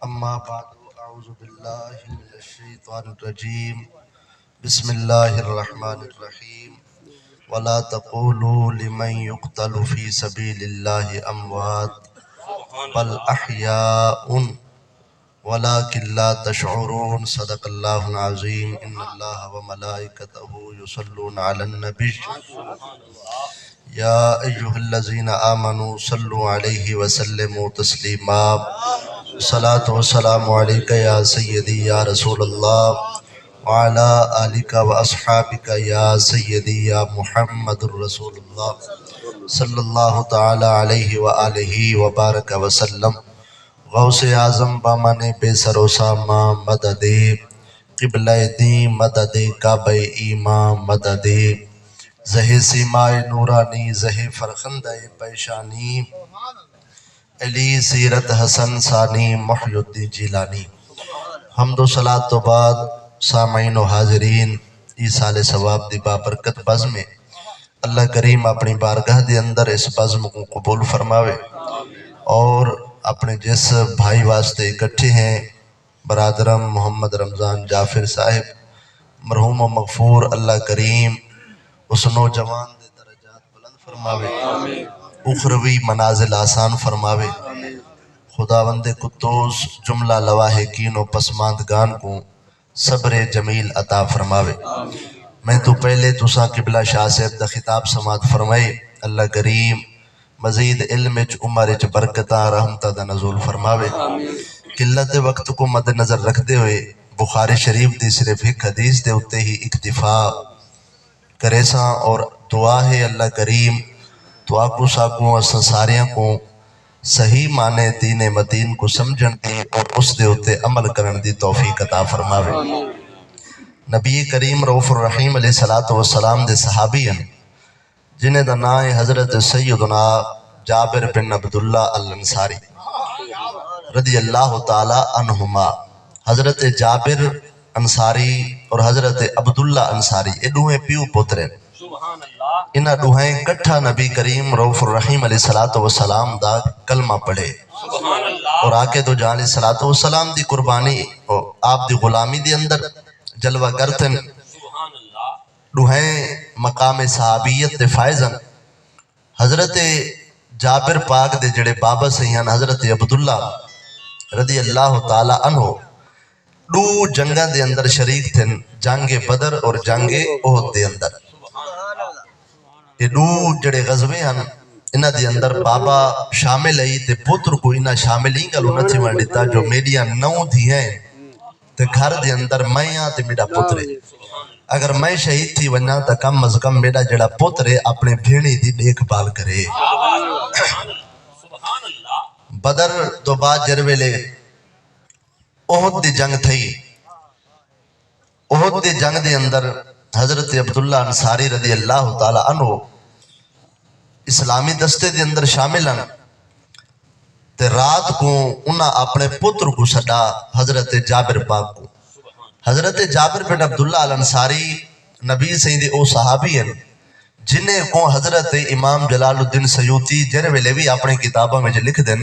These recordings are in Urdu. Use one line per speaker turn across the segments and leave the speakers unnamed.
اما بعد اعوذ باللہ من الشیطان الرجیم بسم اللہ الرحمن الرحیم ولا تقولوا لمن يقتل في سبيل الله اموات بل احیاء ولكن لا تشعرون صدق اللہ العظیم ان اللہ وملائکته يصلون على النبی یا ایہا الذین آمنوا صلوا علیہ وسلموا تسلیما صلاۃ والسلام علیک یا سیدی یا رسول اللہ وعلی آلک و اصحابک یا سیدی یا محمد الرسول اللہ صلی اللہ تعالی علیہ وآلہ وبارک وسلم غوث اعظم بامان بے سر و ساما مدد قبلہ دین مدد کعبہ ایمان مدد زہ سیمائے نورانی زہ فرخندہ پیشانی علی سیرت حسن ثانی محی الدین جیلانی حمد و صلاۃ تو بعد سامعین و حاضرین ای سال ثواب دی بابرکت بزم میں اللہ کریم اپنی بارگاہ دے اندر اس بزم کو قبول فرماوے اور اپنے جس بھائی واسطے اکٹھے ہیں برادرم محمد رمضان جعفر صاحب مرحوم و مغفور اللہ کریم اس نوجوان دے درجات بلند فرماوے اخروی منازل آسان فرماوے خداوند قدوس جملہ لواحقین و پسماندگان کو صبر جمیل عطا فرماوے میں تو پہلے تسا قبلہ شاہ صاحب دا خطاب سماعت فرمائے اللہ کریم مزید علم اچ عمر اچ برکتہ رحمتہ دا نزول فرماوے قلت وقت کو مد نظر رکھ دے ہوئے بخاری شریف دی صرف ایک حدیث دے اتے ہی اکتفا کرے ساں اور دعا ہے اللہ کریم تو آکو ساکو ساریاں کو صحیح معنی دین مدین کو سمجھن دی اور اس دے ہوتے عمل کرن دی توفیق عطا فرماوے نبی کریم رؤوف الرحیم علیہ السلام دے صحابی ہیں جنہیں دا نام حضرت سیدنا جابر بن عبداللہ الانصاری رضی اللہ تعالی عنہما حضرت جابر انصاری اور حضرت عبداللہ انصاری یہ دوہیں پیو پترے انہاں دوہیں کٹھا نبی کریم رؤوف الرحیم علیہ السلام دا کلمہ پڑھے اور آکے تو جان علیہ السلام دی قربانی اور آپ دی غلامی دی اندر جلوہ کرتن دوہیں مقام صحابیت دے فائزن حضرت جابر پاک دے جڑے بابا سیان حضرت عبداللہ رضی اللہ تعالی عنہ دو جنگاں دے اندر شریک تھے جنگ بدر اور جنگ احد دے اندر یہ دو جڑے غزوے ہیں انہاں دے اندر بابا شامل ہے تے پتر کو انہاں شامل ہی گلو نہ تھی وانڈیتا جو میڈیا نو تھی ہیں تے گھر دے اندر میں ہاں تے میرا پتر ہے اگر میں شہید تھی ونجا تا کم از کم میرا جڑا پتر ہے اپنے بھیڑی دی دیکھ بھال کرے بدر تو بعد جرویلے احد دی جنگ تھی احد دی جنگ دے اندر حضرت عبداللہ انصاری رضی اللہ تعالی عنہ اسلامی دستے دے اندر شامل ہیں تے رات کو انہاں اپنے پتر کو سڈا حضرت جابر پاک کو حضرت جابر بن عبداللہ الانصاری نبی سیدی او صحابی ہیں جنہیں کو حضرت امام جلال الدین سیوطی جنہیں ویلے بھی اپنے کتابوں میں لکھ دیں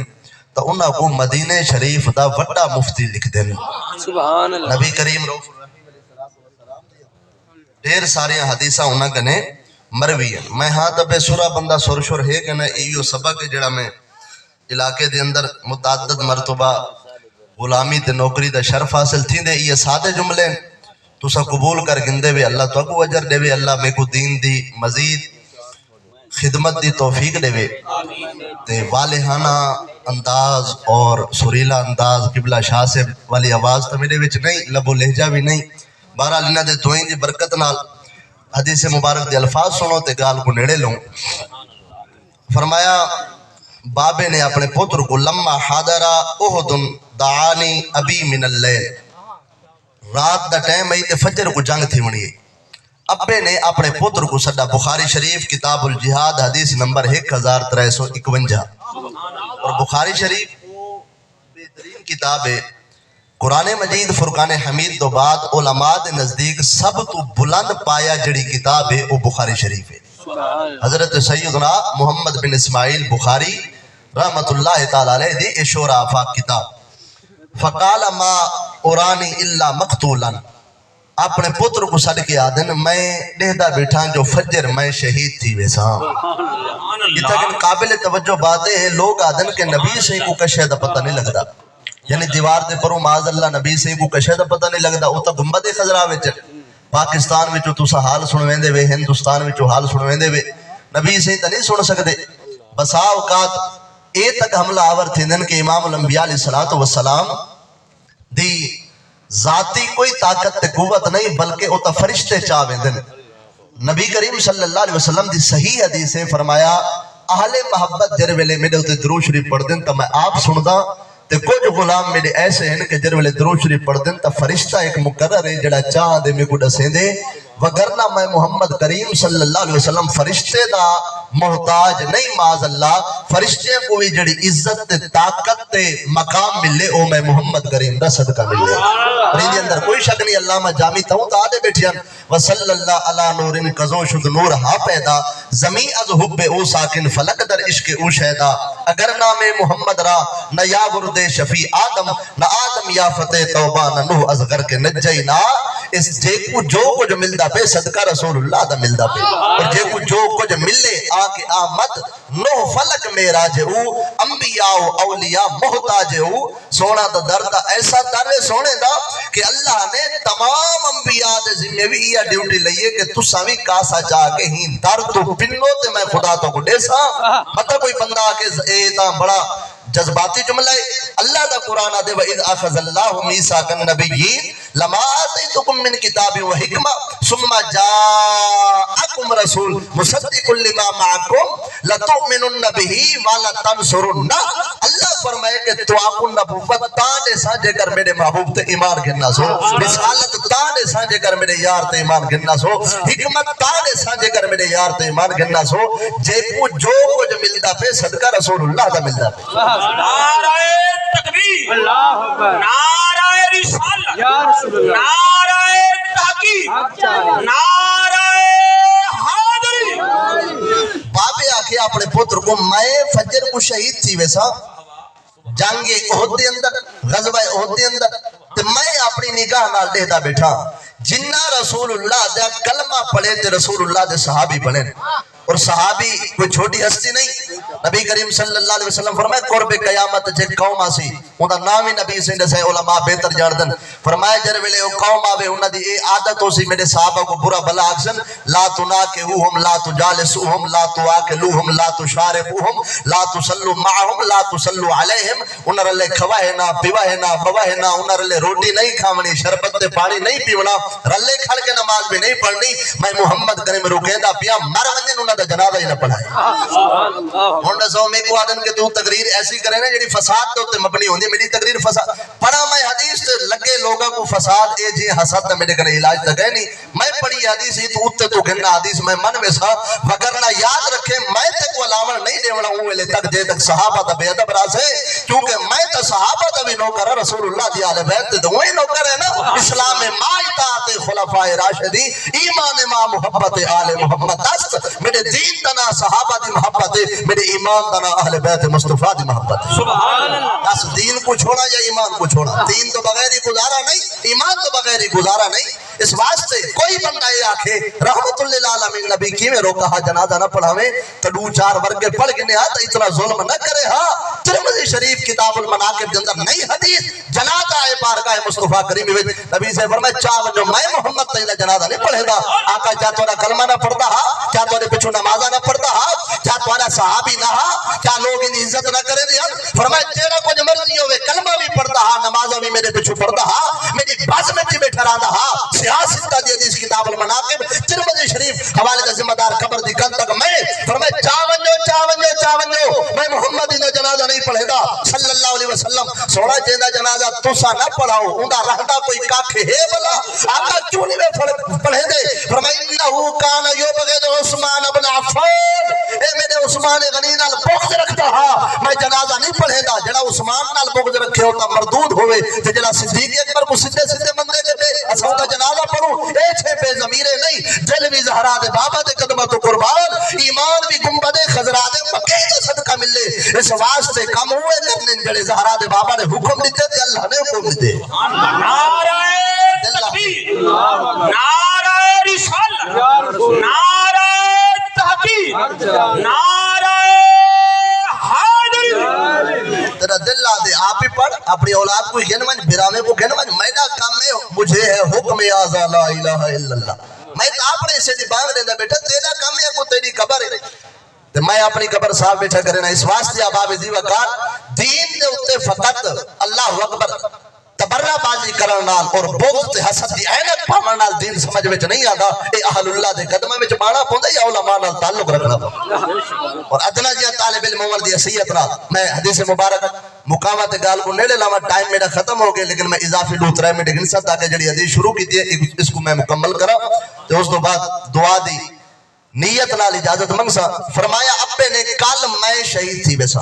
تو انہاں کو مدینہ شریف دا وڈا مفتی لکھ دیں نبی کریم رؤوف الرحیم علیہ السلام دیر سارے حدیثہ انہاں کنے مروی ہیں میں ہاں تبے سورہ بندہ سور شور ہے کہ ایو سبق جڑا میں علاقے دے اندر متعدد مرتبہ غلامی تے نوکری دا شرف حاصل تھی دے یہ سادے جملے تو سا قبول کر گندے وے اللہ تو کو اجر دے وے اللہ میں کو دین دی مزید خدمت دی توفیق دے وے تے والہانہ انداز اور سریلا انداز قبلہ شاہ سے والی آواز تو میرے وچ نہیں لب و لہجہ بھی نہیں بہرحال انہاں دے دوئیں دی برکت نال حدیث مبارک دے الفاظ سنو تے گال کو نیڑے لوں فرمایا بابے نے اپنے پتر کو لما حاضرہ احد دعانی ابی من اللیل رات دا ٹائم ہے تے فجر کو جنگ تھی منی ابے نے اپنے پتر کو سڈا بخاری شریف کتاب الجہاد حدیث نمبر 1351 اور بخاری شریف بہترین کتاب ہے قرآن مجید فرقان حمید تو بعد علماء دے نزدیک سب تو بلند پایا جڑی کتاب ہے وہ بخاری شریف ہے حضرت سیدنا محمد بن اسماعیل بخاری رحمت اللہ تعالی علیہ دی اشور آفاق کتاب فقال ما اورانی الا مقتولا، اپنے پتر کو سڑ کے آدن میں ڈہدا بیٹھا جو فجر میں شہید تھی ویسا۔ یہ تک قابل توجہ باتیں ہیں، لوگ آدن کے نبی سے کو کشے دا پتہ نہیں لگتا، یعنی دیوار دے پروں معاذ اللہ نبی سے کو کشے دا پتہ نہیں لگتا، وہ تا گنبد خضرا وچ پاکستان وچوں تسا حال سنویں دے وے، ہندوستان وچوں حال سنویں دے وے، نبی سے تا نہیں سن سکدے۔ بسا اوقات اے تک حملہ آور تھیندن کہ امام الانبیاء علیہ السلام دی ذاتی کوئی طاقت تے قوت نہیں بلکہ او تا فرشتے چاہویں دن۔ نبی کریم صلی اللہ علیہ وسلم دی صحیح حدیث سے فرمایا اہل محبت جر ویلے میرے ہوتے درود شریف پڑھ دن تا میں آپ سندا تے کچھ غلام میرے ایسے ہیں کہ جر ویلے درود شریف پڑھ دن تا فرشتہ ایک مقرر ہے جڑا چاہ دے میں کو ڈسیں دے، وگرنہ میں محمد کریم صلی اللہ علیہ وسلم فرشتے دا محتاج نہیں، معاذ اللہ فرشتے کو بھی جڑی عزت تے طاقت تے مقام ملے او میں محمد کریم دا صدقہ ملے۔ اور ان اندر کوئی شک نہیں، علامہ جامی تاؤں تا آدھے بیٹھیاں وصل اللہ علی نور کزو شد نور ہا پیدا، زمین از حب او ساکن فلک در عشق او شہدہ، اگر نام محمد را نہ یا ورد شفیع آدم، نہ آدم یا فتح توبہ، نہ نوح ازغر کے نجائی نا، اس جے کو جو کچھ ملدہ پہ صدقہ رسول اللہ دا ملدہ پہ، اور جے کو جو کچھ ملے آکے آمد نوح فلک میراج او، انبیاء و اولیاء محتاج او، سونا دا در دا ایسا در سونے دا کہ اللہ نے تمام انبیاء دے ذمہ بھی یہ ڈیوٹی لئیے کہ تو ساوی کاسا چاہ کے ہی در تو پنو تے میں خدا تو کو ڈیسا، مطلب کوئی بندہ آکے ایتا بڑا جذباتی جملہ ہے۔ اللہ دا قرآن دے وَإِذْ أَخَذَ اللَّهُ مِيثَاقَ النَّبِيِّينَ لَمَا آتَيْتُكُم مِّن كِتَابٍ وَحِكْمَةٍ ثُمَّ جَاءَكُمْ رَسُولٌ مُصَدِّقٌ لِّمَا مَعَكُمْ لَتُؤْمِنُنَّ بِهِ وَلَتَنصُرُنَّهُ۔ اللہ فرمائے کہ تو آپ نبوت تانے سا جے کر میرے محبوب تے ایمان گننا سو، رسالت تانے سا جے کر میرے یار تے ایمان گننا سو، حکمت تانے سا جے کر میرے یار تے ایمان گننا سو، جے کو جو کچھ ملدا پہ صدقہ رسول اللہ دا ملدا پہ۔
نعرہ تکبیر،
اللہ اکبر،
نعرہ رسالت،
یا رسول اللہ،
نعرہ تحقیق، نعرہ حاضری۔
بابے آکے اپنے پتر کو میں فجر کو شہید تھی ویسا جنگ احد دے اندر، غزوہ احد دے اندر، تے میں اپنی نگاہ نال دیکھدا بیٹھا جنہ رسول اللہ دا کلمہ پڑھے تے رسول اللہ دے صحابی بنے، اور صحابی کوئی چھوٹی ہستی نہیں۔ نبی کریم صلی اللہ علیہ وسلم فرمائے قرب قیامت جے قوم آسی انہا نامی نبی سے جیسے علماء بہتر جاندن، فرمائے جر ویلے قوم آوے انہا دی اے عادت ہو سی میرے صحابہ کو برا بلا اکسن لا تناکہوہم لا تجالسوہم لا تواکلوہم لا تشاربوہم لا تسلو معہم لا تسلو علیہم، انہا رلے کھوائے نا پیوائے نا بوائے نا، انہا رلے روٹی نہیں کھامنی شربت پانی نہیں پیونا، رلے کھڑ کے نماز بھی نہیں پڑھنی، میں محمد کریم رکیندہ پیا مر ونجن انہا دا جنازہ ہی نہ پڑھائے۔ ہونڈا سو میں کو آدن کہ تو تقریر ایسی کرے نا جڑی فساد تو تے مبنی ہوندی، میری تقریر فساد پڑھا میں حدیث تے لگے لوگوں کو فساد اے جی حسد تے میرے کرے علاج تک ہے نہیں، میں پڑھی حدیث ہی تو اتے تو گھننا حدیث میں من ویسا، وگرنہ یاد رکھے میں تے کو علاوہ نہیں دیونا ہوں ویلے تک جے تک صحابہ دا بے ادب راز ہے، کیونکہ میں تے صحابہ دا بھی نوکر رسول اللہ دی آل بیت تے وہی نوکر ہے نا، اسلام میں ما اطاعت خلفاء راشدی، ایمان ما محبت آل محمد دست، میرے دین دنا صحابہ دی محبت ہے، میرے ایمان دنا اہل بیت مصطفیٰ دی محبت ہے۔
سبحان اللہ۔
اس دین کو چھوڑا یا ایمان کو چھوڑا، دین تو بغیر ہی گزارا نہیں، ایمان تو بغیر ہی گزارا نہیں۔ اس واسطے کوئی بندہ یہ آکھے رحمت اللہ العالمین نبی کی میں روکا جنازہ نہ پڑھاویں تو دو چار ورگے پڑھ کے نہا تو اتنا ظلم نہ کرے۔ ہاں ترمذی شریف کتاب المناقب کے اندر نئی حدیث جنازہ بارگاہ مصطفیٰ کریم نبی سے فرمائے چاہ جو میں محمد تیلہ جنازہ نہیں پڑھے گا، آقا کیا تورا کلمہ نہ پڑھتا ہاں، کیا تورے پچھو نمازہ نہ پڑھتا ہاں، کیا تورا صحابی نہ ہاں، کیا لوگ ان عزت نہ کرے دیا؟ فرمائے تیرا کچھ مرضی ہوئے کلمہ بھی پڑھتا ہاں، نمازہ بھی میرے پچھو پڑھتا ہاں، میری باز میں بھی بیٹھا رہا ہاں، سیاست دی حدیث کتاب المناقب ترمذی شریف حوالے کا ذمہ دار قبر دی کن تک میں فرمائے چاونجو میں محمد انہا جنازہ نہیں پڑھے گا صلی اللہ علیہ وسلم سوڑا جیندہ جنازہ تسا نہ پڑھاؤ اندہ رہتا کوئی کاکھے ہے بلا آقا کیوں نہیں میں پڑھے دے فرمائے انہو کانا یبغض عثمان ابن عفان، اے میرے عثمان غنی نال بغض رکھتا ہاں، میں جنازہ نہیں پڑھے گا جڑا عثمان نال بغض رکھے ہوتا مردود ہوئے جڑا صدیق اکبر کو سدھے بندے کے دے اساں دا جنازہ پڑھوں، اے چھے بے ضمیرے نہیں، دل بھی زہرا دے بابا دے قدمہ تو قربان، ایمان بھی گنبد خضرا دے مکے کا صدقہ ملے، اس واسطے کم ہوئے کرنے جڑے زہرا دے بابا نے حکم دیتے تھے اللہ نے حکم دیتے
نعرہ تکبیر، نعرہ رسالت، نعرہ تحقیق، نعرہ حیدری۔
تیرا دل لا دے آپ ہی پڑھ اپنی اولاد کو گنوان بھرامے کو گنوان میرا کام میں مجھے ہے حکم اعظا لا الہ الا اللہ میں اپنے سے دی بانگ دینا بیٹا تیرا کام ہے کو تیری قبر ہے تو میں اپنی قبر صاحب بیٹھا کرنا اس واسطے اب دی وقار دین دے اتے فقط اللہ اکبر تبرہ بازی کرنال اور بغض تے حسد دی عینت پامنال دین سمجھ وچ نہیں آندا اے اہل اللہ دے قدمہ وچ بانا پوندا یا علماء نال تعلق رکھنا اور ادنا جی طالب علم عمر دی حیثیت نال میں حدیث مبارک مقامات گال کو نیڑے لاواں ٹائم میرا ختم ہو گیا لیکن میں اضافی 2-3 منٹ گنسا تاکہ جڑی حدیث شروع کی تھی اس کو میں مکمل کراں تے اس تو بعد دعا دی نیت نال اجازت منگسا فرمایا ابے نے کل میں شہید تھی بیسا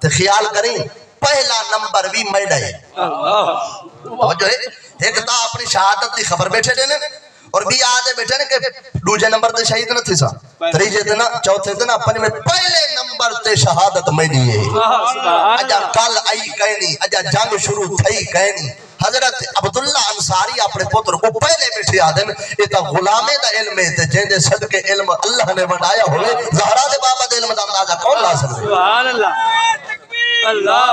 تے خیال کریں پہلا نمبر بھی میڈا ہے جو ہے ایک تا اپنی شہادت دی خبر بیٹھے دینے اور بھی آدھے بیٹھے نے کہ دوجہ نمبر تے شہید نہ تھی سا تریجے تے نا چوتھے تے نا پنج میں پہلے نمبر تے شہادت میں دیئے اجا کل آئی کہنی اجا جنگ شروع تھئی کہنی حضرت عبداللہ انصاری اپنے پتر کو پہلے بیٹھے آدھے یہ تا غلامے دا علم ہے تے جن دے صدقے علم اللہ نے بڑھایا ہوئے زہرا دے بابا دے علم دا اندازہ کون لا سکتے
سبحان اللہ اللہ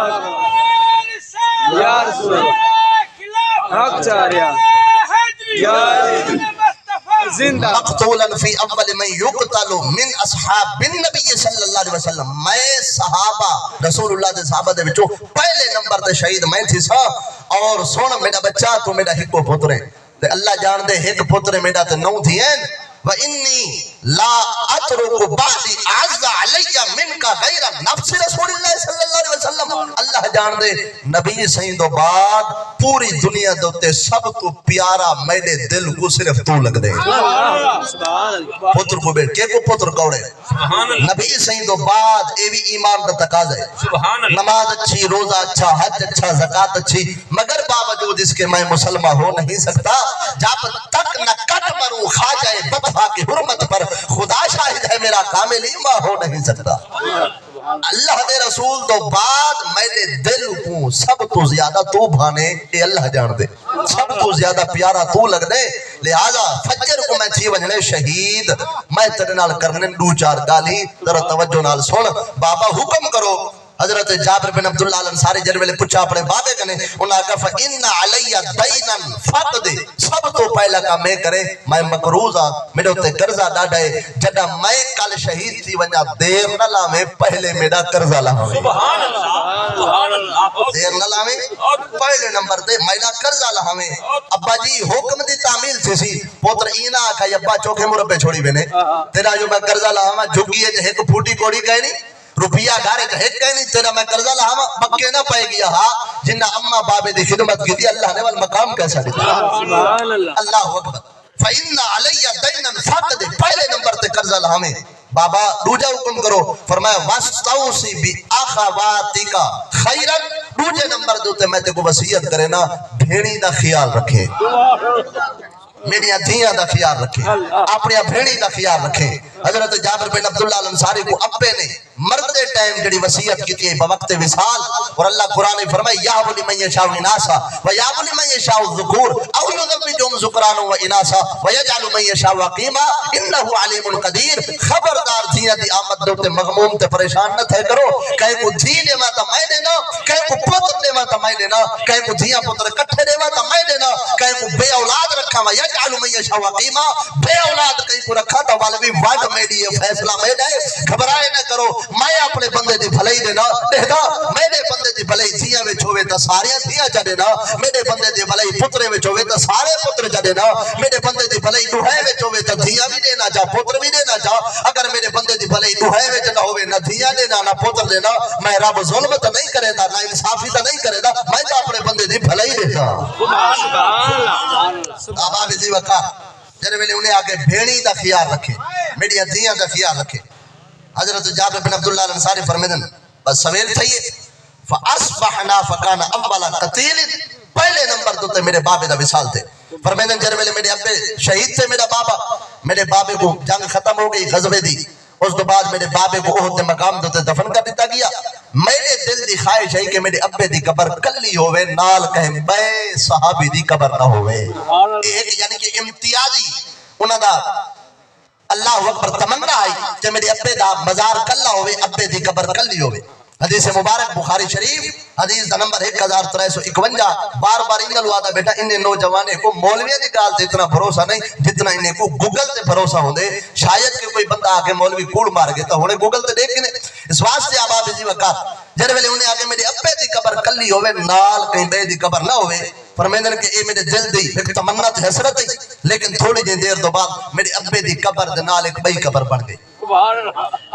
یا رسول اللہ حق چاریا یا زندہ
مقتولا فی اول من یقتل من اصحاب النبی صلی اللہ علیہ وسلم میں صحابہ رسول اللہ دے صحابہ دے بچو پہلے نمبر تے شہید میں تھی سا اور سونا میرا بچہ تو میرا ہکو پترے تے اللہ جان دے ہک پترے میرا تے نو تھی ہیں وَإِنِّي لَا أَتْرُكُ بَعْدِ عَزَّ عَلَيَّ مِنْكَ غَيْرَ نَفْسِ رسول اللہ صلی اللہ علیہ وسلم اللہ جان دے نبی سین دو بعد پوری دنیا دوتے سب تو پیارا میرے دل کو صرف تو لگ دے پتر کو بیٹھ کے کو پتر کوڑے نبی سین دو بعد ایوی ایمان دا تقاضا ہے نماز اچھی روزہ اچھا حج اچھا زکاة اچھی مگر باوجود اس کے میں مسلمہ ہو نہیں سکتا جب تک نہ کٹ مروں کھا جائے بطفا کی حرمت پر خدا شاہد ہے میرا کامل ایمان ہو نہیں سکتا اللہ دے رسول تو بعد میرے دل کو سب تو زیادہ تو بھانے اے اللہ جان دے سب تو زیادہ پیارا تو لگ دے لہذا فجر کو میں تھی وجنے شہید میں تیرے نال کرنے 2-4 گالی ذرا توجہ نال سن بابا حکم کرو حضرت جابر بن عبداللہ الانصاری جنویلے پچھا اپنے بابے کنے انہاں کہا فَإِنَّ عَلَيَّ دَيْنًا فَقْدِ سب تو پہلا کا میں کرے میں مقروضہ میرے ہوتے قرضہ ڈاڑے جدہ میں کل شہید تھی ونجا دیر نہ لامے پہلے میرا قرضہ لامے
سبحان اللہ
دیر نہ لامے پہلے نمبر دے میرا قرضہ لامے ابا جی حکم دی تعمیل تھی سی پوتر اینا آکھا ابا چوکے مربے چھوڑی بینے تیرا جو میں قرضہ لامے جھگی ہے جو ایک پھوٹی کوڑی کہے نہیں روپیہ گھارے کا ایک کہنی تیرا میں قرضہ لہاں بکے نہ پائے گیا ہاں جنہ اممہ بابے دی خدمت کی دی اللہ نے والمقام کیسا دیتا اللہ اکبر فَإِنَّ عَلَيَّ دَيْنًا فَقْدِ پہلے نمبر تے قرضہ لہاں میں بابا دوجہ حکم کرو فرمایا وَاسْتَوْسِ بِأَخَوَاتِكَ خَيْرًا دوجہ نمبر دوتے میں تے کو وصیت کرے نا بھیڑی دا خیال رکھے میری دھیاں دا خیال رکھے اپنی بھیڑی دا خیال رکھے حضرت جابر بن عبداللہ الانصاری کو ابے نے مردے ٹائم جڑی وصیت کی تھی بوقت وصال اور اللہ قرآن فرمائے یَهْبُ لِمَن يَشَاءُ إِنَاثًا وَيَهْبُ لِمَن يَشَاءُ الذُّكُورَ أَوْ يُزَوِّجُهُمْ ذُكْرَانًا وَإِنَاثًا وَيَجْعَلُ مَن يَشَاءُ عَقِيمًا إِنَّهُ عَلِيمٌ قَدِيرٌ خبردار دھیاں دی آمد دوتے مغموم تے پریشان نہ تھے کرو کہیں کو دھی دیوا تا میں دینا کہیں کو پتر دیوا تا میں دینا کہیں کو دھیاں پتر کٹھے دیوا تا میں دینا کہیں کو بے اولاد رکھا وا یجعل من یشاء عقیما بے اولاد کہیں کو رکھا تا والوی وڈ میڈی فیصلہ میں دے گھبرائے نہ کرو میں اپنے بندے دی بھلائی دینا دیکھدا میرے بندے دی بھلائی دھیاں وچ ہوے تا سارے دھیاں چ دینا میرے بندے دی بھلائی پترے وچ ہوے تا سارے پتر چ دینا میرے بندے دی بھلائی دوہے وچ ہوے تا دھیاں بھی دینا چا پتر بھی دینا چا اگر میرے بندے دی بھلائی دوہے وچ نہ ہوے نہ دھیاں دینا نہ پتر دینا میں رب ظلم تے نہیں کرے دا نہ انصافی تے نہیں کرے دا میں تو اپنے بندے دی بھلائی دیتا
سبحان اللہ
ابا بھی وقا جنے ویلے انہیں آگے بھیڑی دا خیال رکھے میری دھیاں دا خیال رکھے حضرت جابر بن عبداللہ الانصاری فرمیدن بس سویل تھئیے فَأَصْبَحْنَا فَكَانَ أَوَّلَ قَتِيلٍ پہلے نمبر تو تے میرے بابے دا وصال تھے فرمیدن جنے ویلے میرے ابے شہید تھے میرا بابا میرے بابے کو جنگ ختم ہو گئی غزوے دی اس تو بعد میرے بابے کو احد دے مقام دوتے دفن کر دیتا گیا. میرے دل دی خواہش ہے کہ میرے ابے دی قبر کلی ہوئے نال کہیں بے صحابی دی قبر نہ ہوئے. ایک یعنی کہ امتیازی انہاں دا اللہ اکبر تمنا آئی کہ میرے ابے دا مزار کلا ہوئے ابے دی قبر کلی ہوئے. حدیث مبارک بخاری شریف حدیث دا نمبر 1351. بار بار انہاں لو آتا بیٹا انہیں نوجوانے کو مولویہ دی گال تے اتنا بھروسہ نہیں جتنا انہیں کو گوگل تے بھروسہ ہوندے. شاید کہ کوئی بندہ آکے مولوی کوڑ مار گئے تو ہونے گوگل تے دیکھ کے اس واسطے آباب جی وقت جن ویلے انہیں آگے میرے ابے دی قبر کلی ہوئے نال کہیں بے دی قبر نہ ہوئے. فرمیندن کہ اے میرے دل دی ایک تمنا تے حسرت ہے لیکن تھوڑی جن دیر دو بعد میرے ابے دی قبر دے نال ایک بئی قبر بن گئی.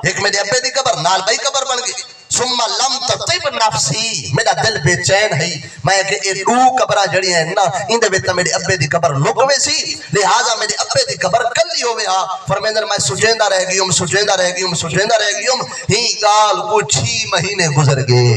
ایک میرے ابے دی قبر نال بئی قبر بن گئی. ثم لم تطب نفسی میرا دل بے چین ہے میں کہ اے دو قبرہ جڑی ہیں نا اندے بیتا میرے ابے دی قبر لکوے سی لہذا میرے ابے دی قبر کلی ہوئے ہاں. فرمیندن میں سجیندہ رہ گئی سجیندہ رہ گئی ہی گال کو 6 مہینے گزر گئے.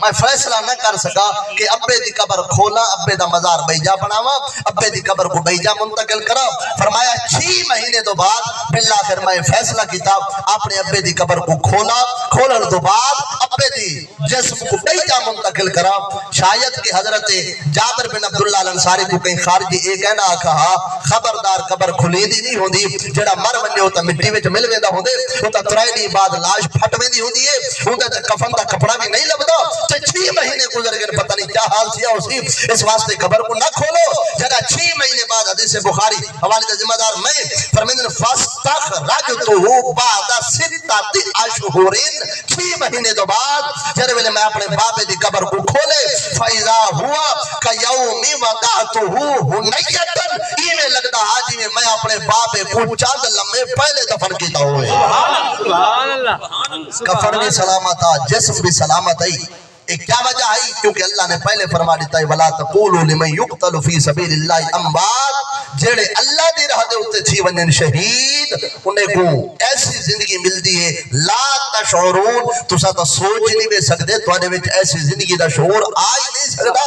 میں فیصلہ نہ کر سکا کہ ابے دی قبر کھولا ابے دا مزار بیجا بناوا ابے دی قبر کو بیجا منتقل کرا. فرمایا 6 مہینے دو بعد بالآخر میں فیصلہ کیتا اپنے ابے دی قبر کو کھولن دو بعد ابے دی جسم کو بیجا منتقل کرا. شاید کہ حضرت جابر بن عبداللہ الانصاری کو کہیں خارجی ایک کہنا کہا خبردار قبر کھلی دی نہیں ہوندی جڑا مر ونجے ہوتا مٹی وچ مل ویندا ہوندے ہوتا 3 دی بعد لاش پھٹ ویندی ہوندی ہے ہوندا تے کفن دا کپڑا بھی نہیں لبدا تے 6 مہینے گزر گئے پتہ نہیں کیا حال تھیا اسی. اس واسطے قبر کو نہ کھولو جگہ 6 مہینے بعد حدیث بخاری حوالے دا ذمہ دار میں فرمیندن فاستخرجته بعد 6 اشہر 6 مہینے دو بعد جر ویلے میں اپنے بابے دی قبر کو کھولے فیضا ہوا کیومی وضعته ہنیتا ایویں لگدا حاجی میں اپنے بابے کو چاند لمحے پہلے دفن کیتا ہوئے.
سبحان اللہ.
کفن بھی سلامت ہے جسم بھی سلامت ہے. ایک کیا وجہ ہے کیونکہ اللہ نے پہلے فرما دیتا ہے وَلَا تَقُولُوا لِمَنْ يُقْتَلُ فِي سَبِيلِ اللَّهِ أَمْوَاتٌ جڑے اللہ دی راہ دے اُتے تھی ونجن شہید انہیں کو ایسی زندگی ملتی ہے لا تشعرون تسا تا سوچ نہیں بے سکتے تو آنے وچ ایسی زندگی دا شعور آئی نہیں سکتا.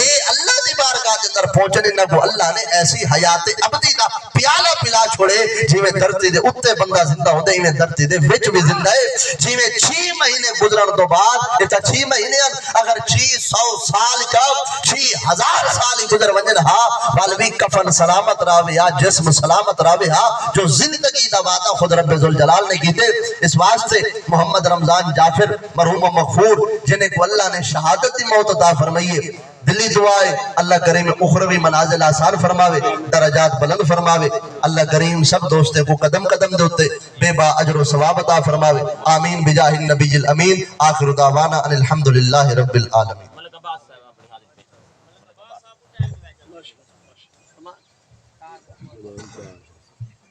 اے اللہ دی بارگاہ دے اندر پہنچنے نہ کو اللہ نے ایسی حیات ابدی دا پیالہ پلا چھوڑے جی میں دھرتی دے اتے بندہ زندہ ہوتا ہے میں دھرتی دے وچ بھی زندہ ہے. جی میں 6 مہینے گزرن دو بعد اتا 6 مہینے اگر 600 سال کا 6000 سال گزر ونجن ہاں والوی کفن سلامت راوے ہاں جسم سلامت راوے ہاں جو زندگی دا وعدہ خود رب ذوالجلال نے کیتے. اس واسطے محمد رمضان جعفر مرحوم و مغفور جنہیں کو اللہ نے شہادت موت عطا فرمائیے دلی دعائے اللہ کریم اخروی منازل آسان فرماوے درجات بلند فرماوے. اللہ کریم سب دوستے کو قدم قدم دوتے بے با اجر و ثواب عطا فرماوے. آمین بجاہ النبی الامین. آخر دعوانا ان الحمدللہ رب العالمین.
ملک عباس صاحب